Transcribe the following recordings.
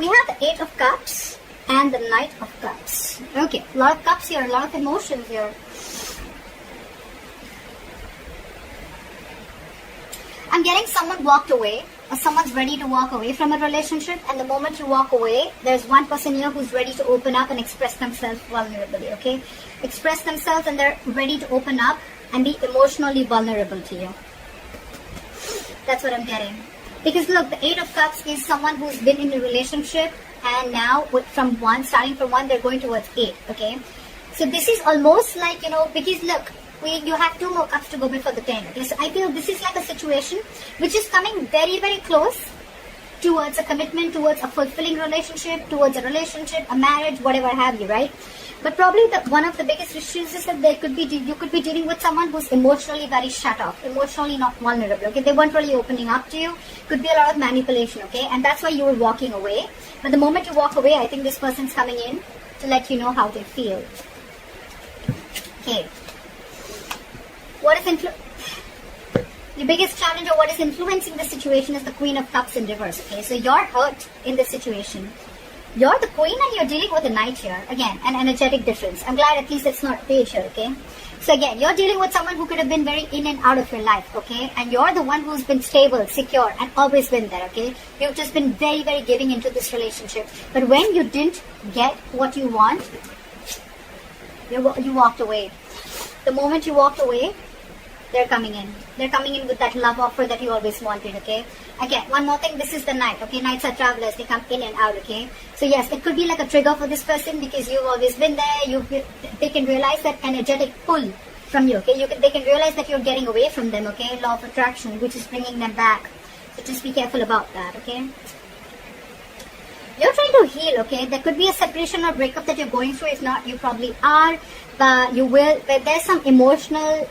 we have the Eight of Cups and the Knight of Cups. Okay, a lot of cups here, a lot of emotions here. I'm getting someone walked away, or someone's ready to walk away from a relationship, and the moment you walk away, there's one person here who's ready to open up and express themselves vulnerably, okay? Express themselves and they're ready to open up and be emotionally vulnerable to you. That's what I'm getting. Because look, the Eight of Cups is someone who's been in a relationship, and now starting from 1, they're going towards 8, okay? So this is almost like, because look, you have 2 more cups to go before the 10. Okay? So I feel this is like a situation which is coming very, very close towards a commitment, towards a fulfilling relationship, towards a relationship, a marriage, whatever have you, right? But probably one of the biggest issues is that you could be dealing with someone who's emotionally very shut off, emotionally not vulnerable, okay? They weren't really opening up to you. Could be a lot of manipulation, okay? And that's why you were walking away. But the moment you walk away, I think this person's coming in to let you know how they feel. Okay. What is the biggest challenge, or what is influencing the situation, is the Queen of Cups in reverse, okay? So you're hurt in this situation. You're the Queen and you're dealing with a Knight here. Again, an energetic difference. I'm glad at least it's not a page here, okay? So again, you're dealing with someone who could have been very in and out of your life, okay? And you're the one who's been stable, secure, and always been there, okay? You've just been very, very giving into this relationship. But when you didn't get what you want, you walked away. The moment you walked away, they're coming in. They're coming in with that love offer that you always wanted, okay? Again, one more thing, this is the Knight, okay? Knights are travelers, they come in and out, okay? So yes, it could be like a trigger for this person because you've always been there. They can realize that energetic pull from you, okay? They can realize that you're getting away from them, okay? Law of attraction, which is bringing them back. So just be careful about that, okay? You're trying to heal, okay? There could be a separation or breakup that you're going through. If not, you probably are. But you will. But there's some emotional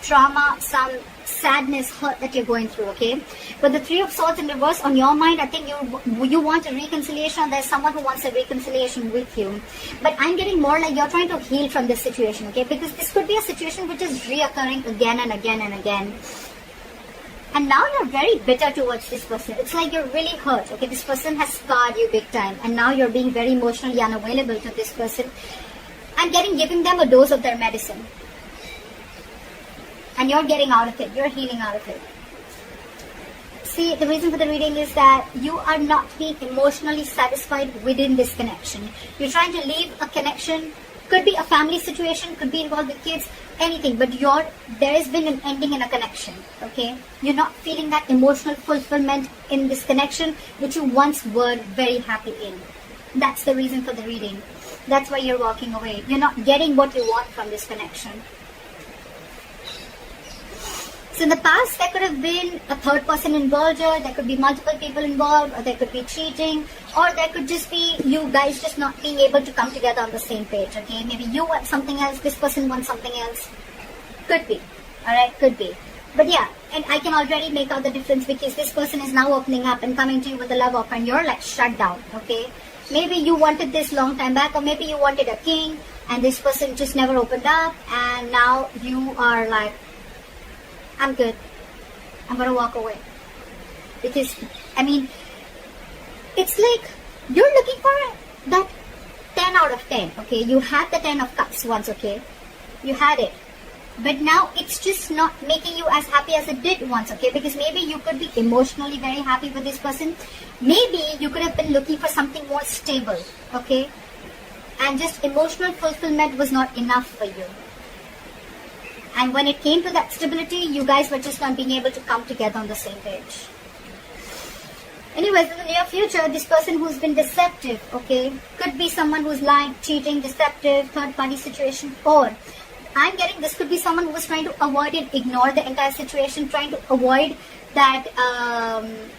trauma, some sadness, hurt that you're going through, okay? But the Three of Swords in reverse, on your mind, I think you want a reconciliation. There's someone who wants a reconciliation with you. But I'm getting more like you're trying to heal from this situation, okay? Because this could be a situation which is reoccurring again and again and again. And now you're very bitter towards this person. It's like you're really hurt, okay? This person has scarred you big time. And now you're being very emotionally unavailable to this person. I'm giving them a dose of their medicine. And you're getting out of it. You're healing out of it. See, the reason for the reading is that you are not being emotionally satisfied within this connection. You're trying to leave a connection. Could be a family situation, could be involved with kids, anything. But there has been an ending in a connection, okay? You're not feeling that emotional fulfillment in this connection, which you once were very happy in. That's the reason for the reading. That's why you're walking away. You're not getting what you want from this connection. So in the past, there could have been a third person involved here. There could be multiple people involved, or there could be cheating, or there could just be you guys just not being able to come together on the same page, okay? Maybe you want something else, this person wants something else. Could be, alright, could be. But yeah, and I can already make out the difference because this person is now opening up and coming to you with a love offer and you're like shut down, okay? Maybe you wanted this long time back, or maybe you wanted a king and this person just never opened up, and now you are like, I'm good. I'm going to walk away. Because, I mean, it's like you're looking for that 10 out of 10, okay? You had the 10 of Cups once, okay? You had it. But now it's just not making you as happy as it did once, okay? Because maybe you could be emotionally very happy with this person. Maybe you could have been looking for something more stable, okay? And just emotional fulfillment was not enough for you. And when it came to that stability, you guys were just not being able to come together on the same page. Anyways, in the near future, this person who's been deceptive, okay, could be someone who's lying, cheating, deceptive, third-party situation, or I'm getting this could be someone who was trying to avoid and ignore the entire situation, trying to avoid that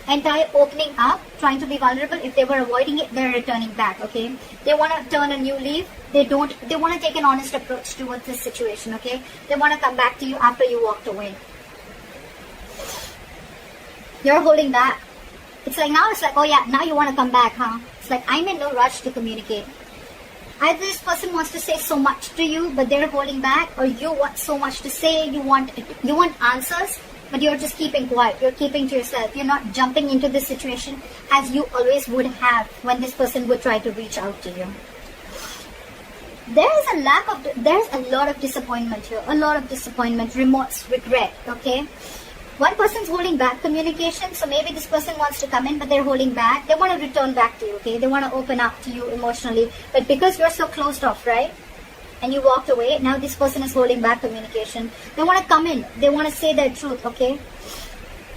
entire opening up, trying to be vulnerable. If they were avoiding it, they're returning back, okay? They want to turn a new leaf. They want to take an honest approach towards this situation, okay? They want to come back to you after you walked away. You're holding back. It's like now it's like, oh yeah, now you want to come back, huh? It's like I'm in no rush to communicate. Either this person wants to say so much to you, but they're holding back, or you want so much to say, you want answers, but you're just keeping quiet. You're keeping to yourself. You're not jumping into this situation as you always would have when this person would try to reach out to you. There's a lot of disappointment here. A lot of disappointment, remorse, regret, okay? One person's holding back communication, so maybe this person wants to come in, but they're holding back. They want to return back to you, okay? They want to open up to you emotionally, but because you're so closed off, right? And you walked away, now this person is holding back communication. They want to come in. They want to say their truth, okay?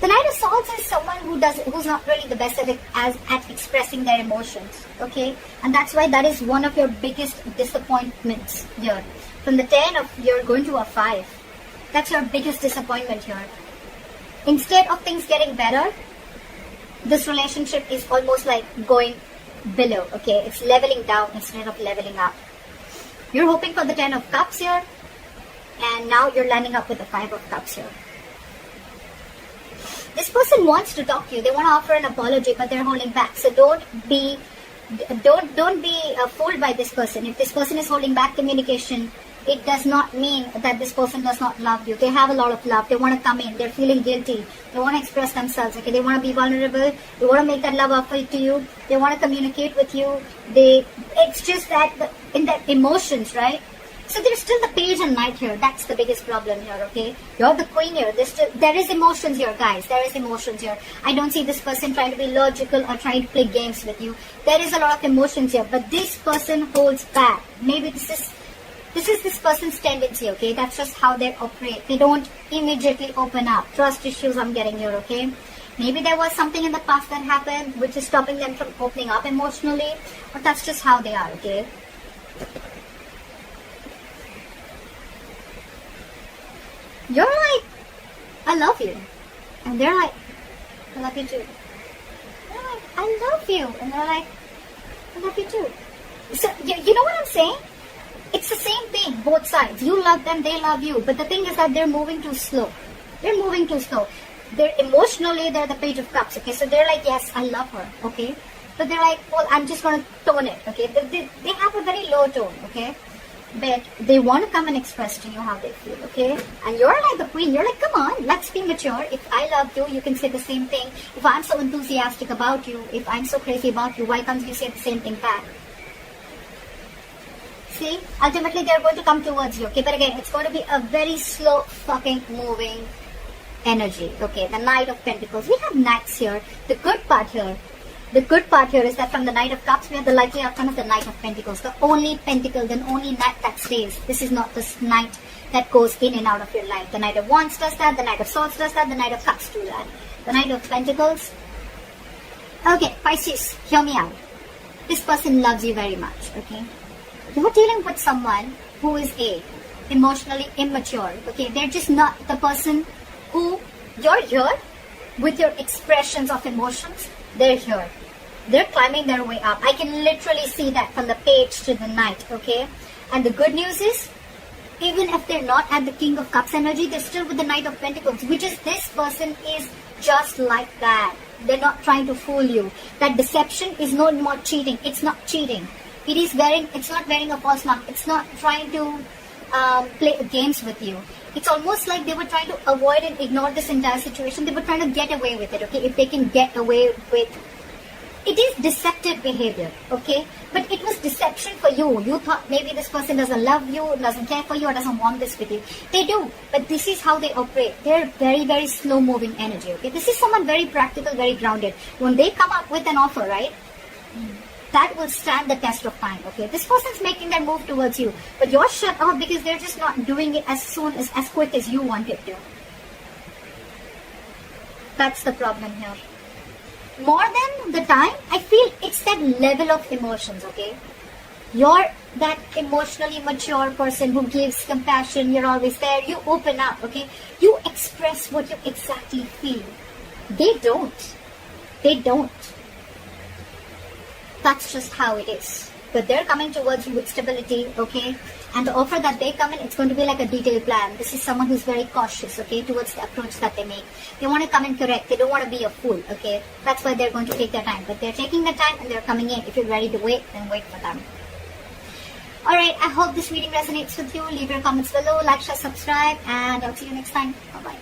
The Knight of Swords is someone who's not really the best at expressing their emotions, okay? And that's why that is one of your biggest disappointments here. From the 10 you're going to a 5. That's your biggest disappointment here. Instead of things getting better, this relationship is almost like going below, okay? It's leveling down instead of leveling up. You're hoping for the 10 of Cups here, and now you're landing up with the 5 of Cups here. This person wants to talk to you. They want to offer an apology, but they're holding back. So don't be fooled by this person. If this person is holding back communication, it does not mean that this person does not love you. They have a lot of love. They want to come in. They're feeling guilty. They want to express themselves. Okay, they want to be vulnerable. They want to make that love offer to you. They want to communicate with you. It's just that in that emotions, right? So there's still the Page and Knight here. That's the biggest problem here, okay? You're the Queen here. There is emotions here, guys. There is emotions here. I don't see this person trying to be logical or trying to play games with you. There is a lot of emotions here, but this person holds back. Maybe this is this person's tendency, okay? That's just how they operate. They don't immediately open up. Trust issues I'm getting here, okay? Maybe there was something in the past that happened which is stopping them from opening up emotionally, but that's just how they are, okay? You're like, I love you. And they're like, I love you too. They're like, I love you. And they're like, I love you too. So, you know what I'm saying? It's the same thing, both sides. You love them, they love you. But the thing is that they're moving too slow. They're moving too slow. They're emotionally, they're the Page of Cups, okay? So they're like, yes, I love her, okay? But they're like, well, I'm just going to tone it, okay? They have a very low tone, okay? But they want to come and express to you how they feel, okay? And you're like the Queen. You're like, come on, let's be mature. If I love you, you can say the same thing. If I'm so enthusiastic about you, if I'm so crazy about you, why can't you say the same thing back? See, ultimately they're going to come towards you, okay? But again, it's going to be a very slow fucking moving energy, okay? The Knight of Pentacles. We have Knights here. The good part here is that from the Knight of Cups, we have the likely outcome of the Knight of Pentacles. The only Pentacle, the only Knight that stays. This is not this Knight that goes in and out of your life. The Knight of Wands does that. The Knight of Swords does that. The Knight of Cups do that. The Knight of Pentacles. Okay, Pisces, hear me out. This person loves you very much, okay? You're dealing with someone who is emotionally immature, okay? They're just not the person who you're here with your expressions of emotions. They're here. They're climbing their way up. I can literally see that from the Page to the Knight, okay? And the good news is, even if they're not at the King of Cups energy, they're still with the Knight of Pentacles, which is this person is just like that. They're not trying to fool you. That deception is no more cheating. It's not cheating. It's not wearing a false mask. It's not trying to play games with you. It's almost like they were trying to avoid and ignore this entire situation. They were trying to get away with it, okay? If they can get away with... It is deceptive behavior, okay? But it was deception for you. You thought maybe this person doesn't love you, doesn't care for you, or doesn't want this with you. They do, but this is how they operate. They're very, very slow-moving energy, okay? This is someone very practical, very grounded. When they come up with an offer, right? That will stand the test of time, okay? This person's making their move towards you, but you're shut off because they're just not doing it as quick as you want it to. That's the problem here. More than the time, I feel it's that level of emotions, okay? You're that emotionally mature person who gives compassion. You're always there. You open up, okay? You express what you exactly feel. They don't. They don't. That's just how it is. But they're coming towards you with stability, okay? And the offer that they come in, it's going to be like a detailed plan. This is someone who's very cautious, okay, towards the approach that they make. They want to come in correct. They don't want to be a fool, okay? That's why they're going to take their time. But they're taking their time and they're coming in. If you're ready to wait, then wait for them. Alright, I hope this reading resonates with you. Leave your comments below, like, share, subscribe, and I'll see you next time. Bye-bye.